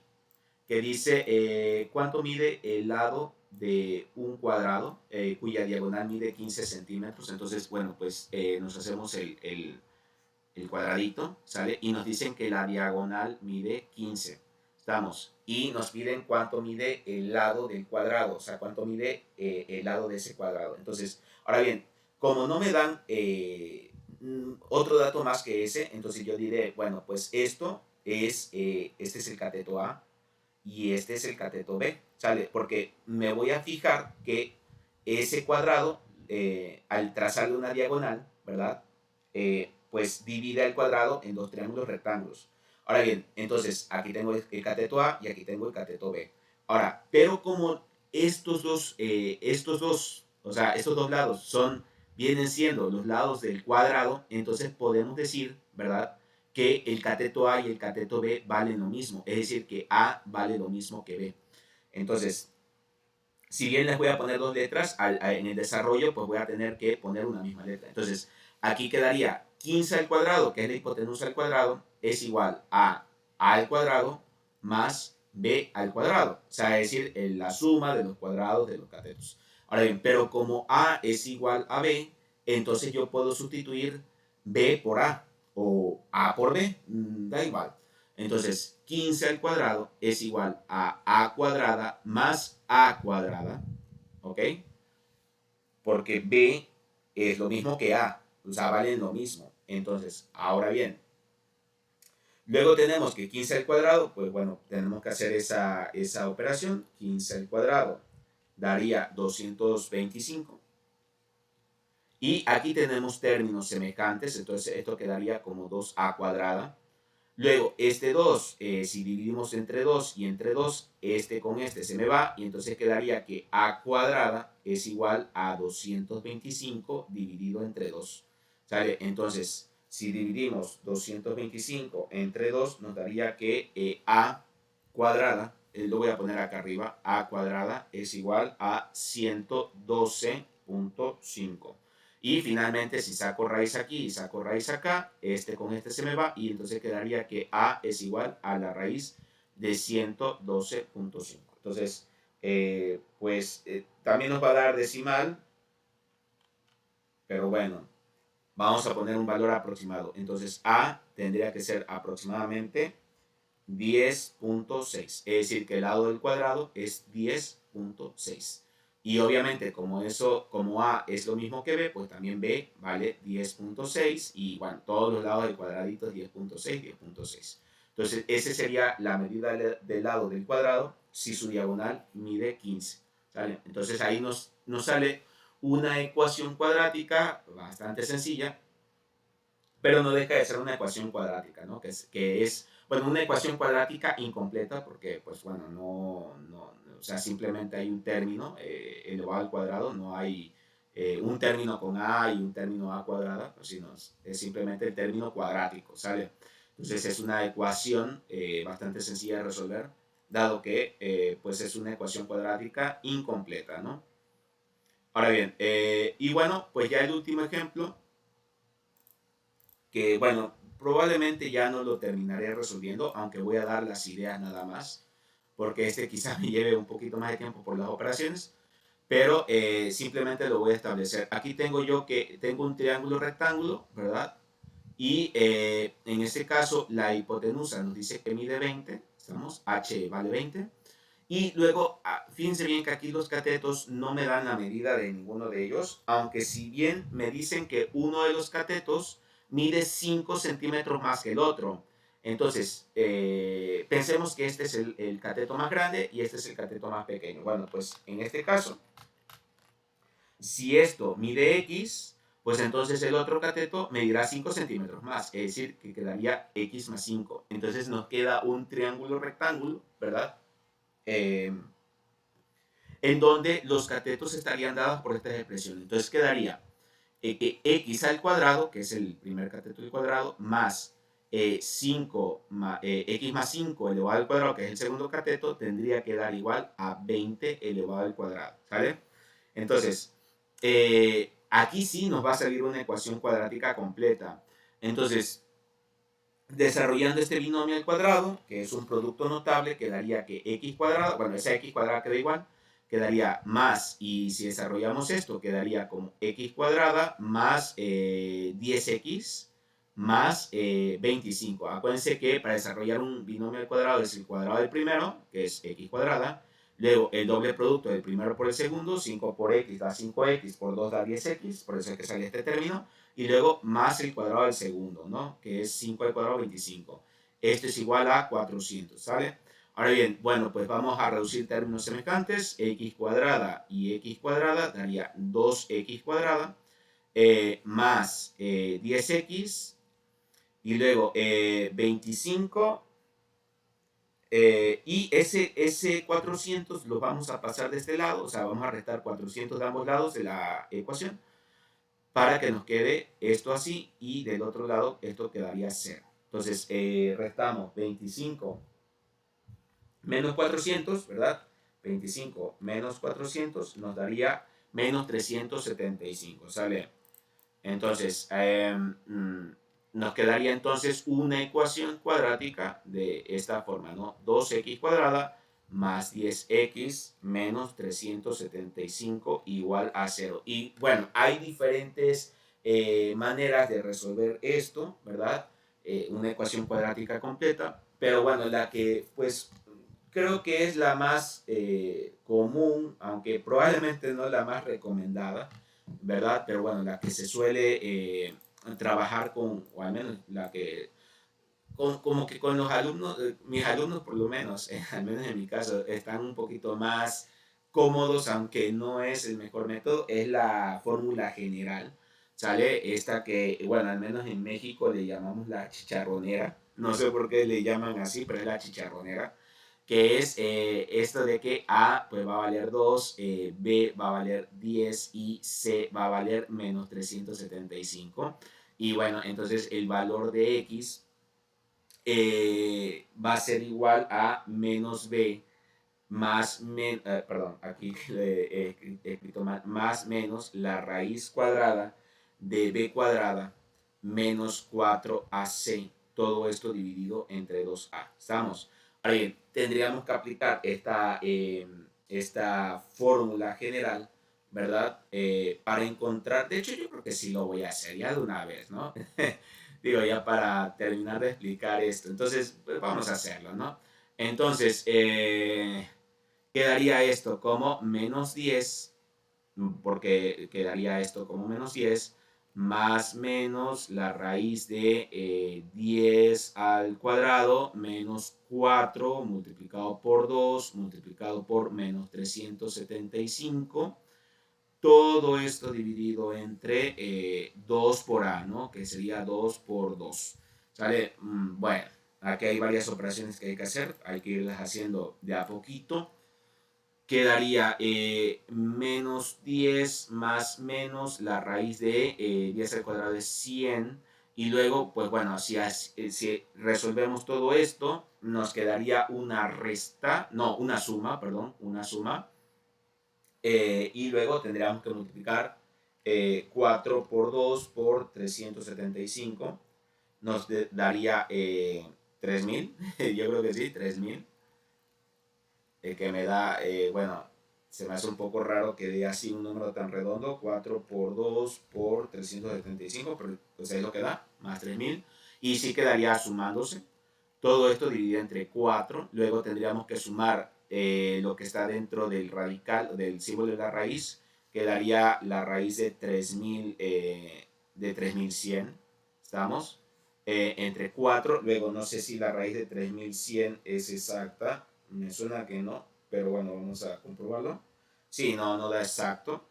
que dice cuánto mide el lado de un cuadrado cuya diagonal mide 15 centímetros. Entonces, bueno, pues nos hacemos el cuadradito, ¿sale? Y nos dicen que la diagonal mide 15. Estamos. Y nos piden cuánto mide el lado del cuadrado, o sea, cuánto mide el lado de ese cuadrado. Entonces, ahora bien, como no me dan otro dato más que ese, entonces yo diré, bueno, pues este es el cateto A y este es el cateto B, ¿sale? Porque me voy a fijar que ese cuadrado, al trazarle una diagonal, ¿verdad? Pues divide el cuadrado en dos triángulos rectángulos. Ahora bien, entonces aquí tengo el cateto A y aquí tengo el cateto B. Ahora, pero como o sea, estos dos lados vienen siendo los lados del cuadrado, entonces podemos decir, ¿verdad? Que el cateto A y el cateto B valen lo mismo, es decir, que A vale lo mismo que B. Entonces, si bien les voy a poner dos letras, en el desarrollo pues voy a tener que poner una misma letra. Entonces, aquí quedaría 15 al cuadrado, que es la hipotenusa al cuadrado, es igual a al cuadrado más b al cuadrado. O sea, es decir, la suma de los cuadrados de los catetos. Ahora bien, pero como a es igual a b, entonces yo puedo sustituir b por a o a por b, da igual. Entonces, 15 al cuadrado es igual a cuadrada más a cuadrada, ¿ok? Porque b es lo mismo que a, o sea, valen lo mismo. Entonces, ahora bien, luego tenemos que 15 al cuadrado, pues bueno, tenemos que hacer esa operación. 15 al cuadrado daría 225. Y aquí tenemos términos semejantes, entonces esto quedaría como 2a cuadrada. Luego, este 2, si dividimos entre 2 y entre 2, este con este se me va, y entonces quedaría que a cuadrada es igual a 225 dividido entre 2. ¿Sale? Entonces, si dividimos 225 entre 2, nos daría que a cuadrada, lo voy a poner acá arriba, a cuadrada es igual a 112.5. Y finalmente, si saco raíz aquí y saco raíz acá, este con este se me va y entonces quedaría que a es igual a la raíz de 112.5. Entonces, también nos va a dar decimal, pero bueno, vamos a poner un valor aproximado. Entonces, a tendría que ser aproximadamente 10.6. Es decir, que el lado del cuadrado es 10.6. Y obviamente, como A es lo mismo que B, pues también B vale 10.6. Y bueno, todos los lados del cuadradito es 10.6, 10.6. Entonces, esa sería la medida del lado del cuadrado si su diagonal mide 15. ¿Sale? Entonces, ahí nos sale una ecuación cuadrática bastante sencilla, pero no deja de ser una ecuación cuadrática, ¿no? Que es bueno, una ecuación cuadrática incompleta porque, pues bueno, o sea, simplemente hay un término elevado al cuadrado, no hay un término con a y un término a cuadrada, pues, sino es simplemente el término cuadrático, ¿sale? Entonces es una ecuación bastante sencilla de resolver, dado que pues es una ecuación cuadrática incompleta, ¿no? Ahora bien, y bueno, pues ya el último ejemplo, que bueno, probablemente ya no lo terminaré resolviendo, aunque voy a dar las ideas nada más, porque este quizás me lleve un poquito más de tiempo por las operaciones, pero simplemente lo voy a establecer. Aquí tengo yo que tengo un triángulo rectángulo, ¿verdad? Y en este caso la hipotenusa nos dice que mide 20, estamos, h vale 20. Y luego, fíjense bien que aquí los catetos no me dan la medida de ninguno de ellos, aunque si bien me dicen que uno de los catetos mide 5 centímetros más que el otro. Entonces, pensemos que este es el cateto más grande y este es el cateto más pequeño. Bueno, pues en este caso, si esto mide X, pues entonces el otro cateto medirá 5 centímetros más, es decir, que quedaría X más 5. Entonces nos queda un triángulo rectángulo, ¿verdad? Eh, en donde los catetos estarían dados por estas expresiones. Entonces quedaría que x al cuadrado, que es el primer cateto del cuadrado, más 5, x más 5 elevado al cuadrado, que es el segundo cateto, tendría que dar igual a 20 elevado al cuadrado, ¿sale? Entonces, aquí sí nos va a salir una ecuación cuadrática completa. Entonces, desarrollando este binomio al cuadrado, que es un producto notable, quedaría que x cuadrado, bueno, esa x cuadrada queda igual, quedaría más, y si desarrollamos esto, quedaría como x cuadrada más 10x más 25. Acuérdense que para desarrollar un binomio al cuadrado es el cuadrado del primero, que es x cuadrada, luego el doble producto del primero por el segundo, 5 por x da 5x, por 2 da 10x, por eso es que sale este término, y luego más el cuadrado del segundo, ¿no? Que es 5 al cuadrado 25. Esto es igual a 400, ¿sale? Ahora bien, bueno, pues vamos a reducir términos semejantes. X cuadrada y x cuadrada daría 2x cuadrada más 10x y luego 25 y ese 400 lo vamos a pasar de este lado, o sea, vamos a restar 400 de ambos lados de la ecuación para que nos quede esto así y del otro lado esto quedaría 0. Entonces, restamos 25 menos 400, ¿verdad? 25 menos 400 nos daría menos 375, ¿sale? Entonces, nos quedaría entonces una ecuación cuadrática de esta forma, ¿no? 2x cuadrada más 10x menos 375 igual a 0. Y bueno, hay diferentes maneras de resolver esto, ¿verdad? Una ecuación cuadrática completa, pero bueno, la que pues creo que es la más común, aunque probablemente no la más recomendada, ¿verdad? Pero bueno, la que se suele trabajar con, o al menos la que, como que con los alumnos, mis alumnos por lo menos, al menos en mi caso, están un poquito más cómodos, aunque no es el mejor método, es la fórmula general, ¿sale? Esta que, bueno, al menos en México le llamamos la chicharronera, no sé por qué le llaman así, pero es la chicharronera, que es esto de que A pues va a valer 2, B va a valer 10 y C va a valer menos 375. Y bueno, entonces el valor de X va a ser igual a menos B más, perdón, aquí he escrito mal, más menos la raíz cuadrada de B cuadrada menos 4AC. Todo esto dividido entre 2A. ¿Estamos? Ahora bien, tendríamos que aplicar esta fórmula general, ¿verdad? Para encontrar, de hecho yo creo que sí lo voy a hacer ya de una vez, ¿no? Digo, ya para terminar de explicar esto. Entonces, pues vamos a hacerlo, ¿no? Entonces, quedaría esto como menos 10, porque quedaría esto como menos 10, más menos la raíz de 10 al cuadrado menos 4 multiplicado por 2 multiplicado por menos 375. Todo esto dividido entre 2 por A, ¿no? Que sería 2 por 2. ¿Sale? Bueno, aquí hay varias operaciones que hay que hacer. Hay que irlas haciendo de a poquito. Quedaría menos 10 más menos la raíz de 10 al cuadrado es 100. Y luego, pues bueno, si resolvemos todo esto, nos quedaría una resta, no, una suma, perdón, una suma. Y luego tendríamos que multiplicar 4 por 2 por 375. Nos daría 3000. Yo creo que sí, 3000. Que me da, bueno, se me hace un poco raro que dé así un número tan redondo, 4 por 2 por 375, pero pues ahí lo que da, más 3000. Y sí quedaría sumándose. Todo esto dividido entre 4. Luego tendríamos que sumar lo que está dentro del radical, del símbolo de la raíz, que daría la raíz de 3000, de 3100. ¿Estamos? Entre 4. Luego no sé si la raíz de 3100 es exacta. Me suena que no, pero bueno, vamos a comprobarlo. Sí, no, no da exacto.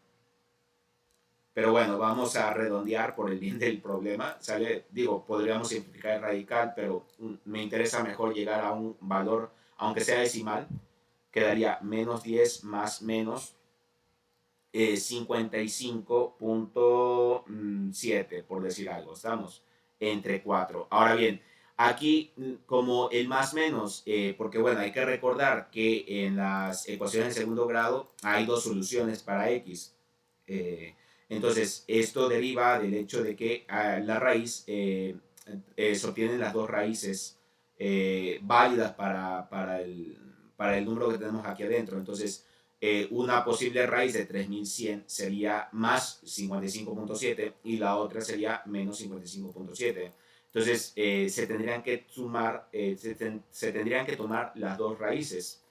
Pero bueno, vamos a redondear por el bien del problema. ¿Sale? Digo, podríamos simplificar el radical, pero me interesa mejor llegar a un valor, aunque sea decimal, quedaría menos 10 más menos 55.7, por decir algo. Estamos entre 4. Ahora bien, aquí como el más menos, porque bueno, hay que recordar que en las ecuaciones de segundo grado hay dos soluciones para x. Entonces, esto deriva del hecho de que la raíz se obtienen las dos raíces válidas para el número que tenemos aquí adentro. Entonces, una posible raíz de 3100 sería más 55.7 y la otra sería menos 55.7. Entonces, se tendrían que sumar, se tendrían que tomar las dos raíces.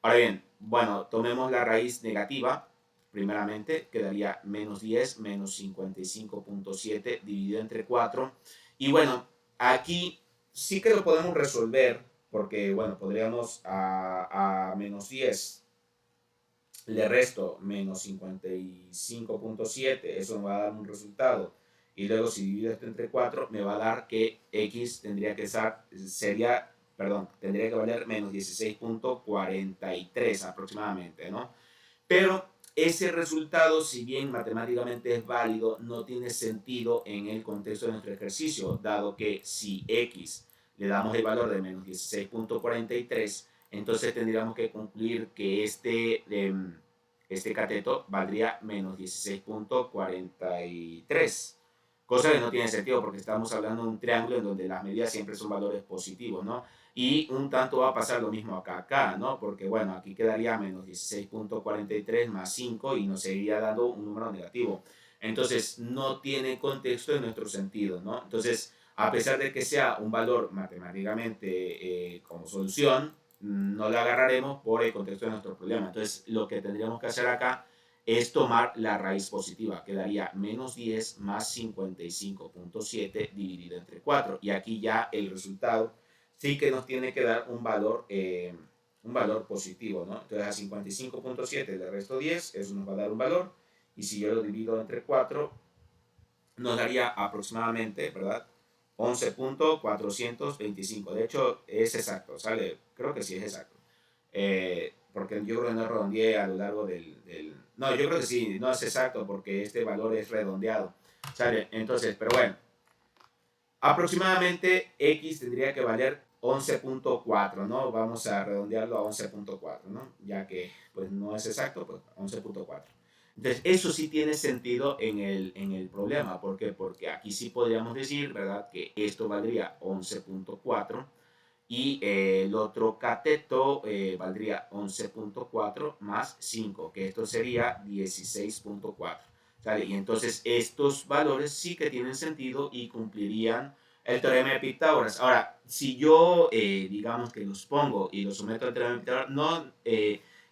Ahora bien, bueno, tomemos la raíz negativa. Primeramente, quedaría menos 10 menos 55.7 dividido entre 4. Y bueno, aquí sí que lo podemos resolver porque, bueno, podríamos a menos 10 le resto menos 55.7, eso me va a dar un resultado. Y luego si divido esto entre 4, me va a dar que x tendría que ser, tendría que valer menos 16.43 aproximadamente, ¿no? Pero ese resultado, si bien matemáticamente es válido, no tiene sentido en el contexto de nuestro ejercicio, dado que si x le damos el valor de menos 16.43, entonces tendríamos que concluir que este cateto valdría menos 16.43, cosa que no tiene sentido porque estamos hablando de un triángulo en donde las medidas siempre son valores positivos, ¿no? Y un tanto va a pasar lo mismo acá, ¿no? Porque bueno, aquí quedaría menos 16.43 más 5 y nos seguiría dando un número negativo. Entonces, no tiene contexto en nuestro sentido, ¿no? Entonces, a pesar de que sea un valor matemáticamente como solución, no la agarraremos por el contexto de nuestro problema. Entonces, lo que tendríamos que hacer acá es tomar la raíz positiva, que daría menos 10 más 55.7 dividido entre 4. Y aquí ya el resultado sí que nos tiene que dar un valor positivo, ¿no? Entonces a 55.7 le resto 10, eso nos va a dar un valor, y si yo lo divido entre 4, nos daría aproximadamente, ¿verdad? 11.425. De hecho, es exacto, ¿sale? Creo que sí es exacto. Porque yo creo que no redondeé a lo largo No, yo creo que sí, no es exacto porque este valor es redondeado, ¿sale? Entonces, pero bueno, aproximadamente x tendría que valer 11.4, ¿no? Vamos a redondearlo a 11.4, ¿no? Ya que pues no es exacto, pues 11.4. Entonces, eso sí tiene sentido en el problema. ¿Por qué? Porque aquí sí podríamos decir, ¿verdad? Que esto valdría 11.4 y el otro cateto valdría 11.4 más 5, que esto sería 16.4. ¿Sale? Y entonces estos valores sí que tienen sentido y cumplirían el teorema de Pitágoras. Ahora, si yo, digamos que los pongo y los someto al teorema de Pitágoras,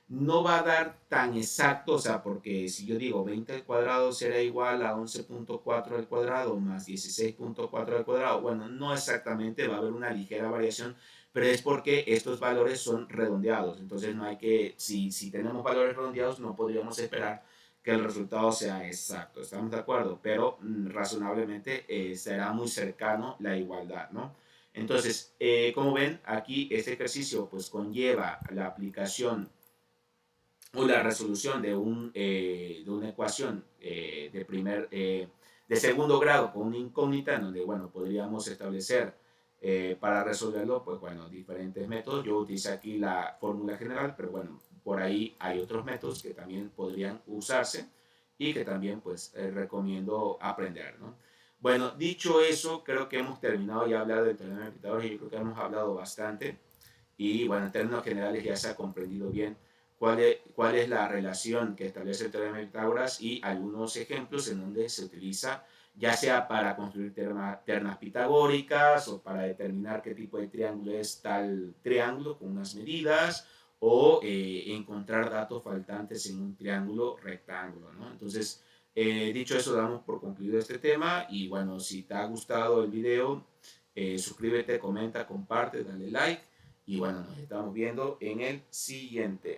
no va a dar tan exacto, o sea, porque si yo digo 20 al cuadrado será igual a 11.4 al cuadrado más 16.4 al cuadrado, bueno, no exactamente, va a haber una ligera variación, pero es porque estos valores son redondeados. Entonces no hay que, si tenemos valores redondeados, no podríamos esperar que el resultado sea exacto. ¿Estamos de acuerdo? Pero razonablemente será muy cercano la igualdad, ¿no? Entonces, como ven, aquí este ejercicio pues conlleva la aplicación o la resolución de una ecuación de segundo grado con una incógnita en donde, bueno, podríamos establecer Para resolverlo, pues bueno, diferentes métodos. Yo utilicé aquí la fórmula general, pero bueno, por ahí hay otros métodos que también podrían usarse y que también pues recomiendo aprender, ¿no? Bueno, dicho eso, creo que hemos terminado ya de hablar del teorema de Pitágoras y yo creo que hemos hablado bastante. Y bueno, en términos generales ya se ha comprendido bien cuál es la relación que establece el teorema de Pitágoras y algunos ejemplos en donde se utiliza ya sea para construir ternas pitagóricas o para determinar qué tipo de triángulo es tal triángulo con unas medidas o encontrar datos faltantes en un triángulo rectángulo, ¿no? Entonces, dicho eso, damos por concluido este tema y bueno, si te ha gustado el video, suscríbete, comenta, comparte, dale like y bueno, nos estamos viendo en el siguiente.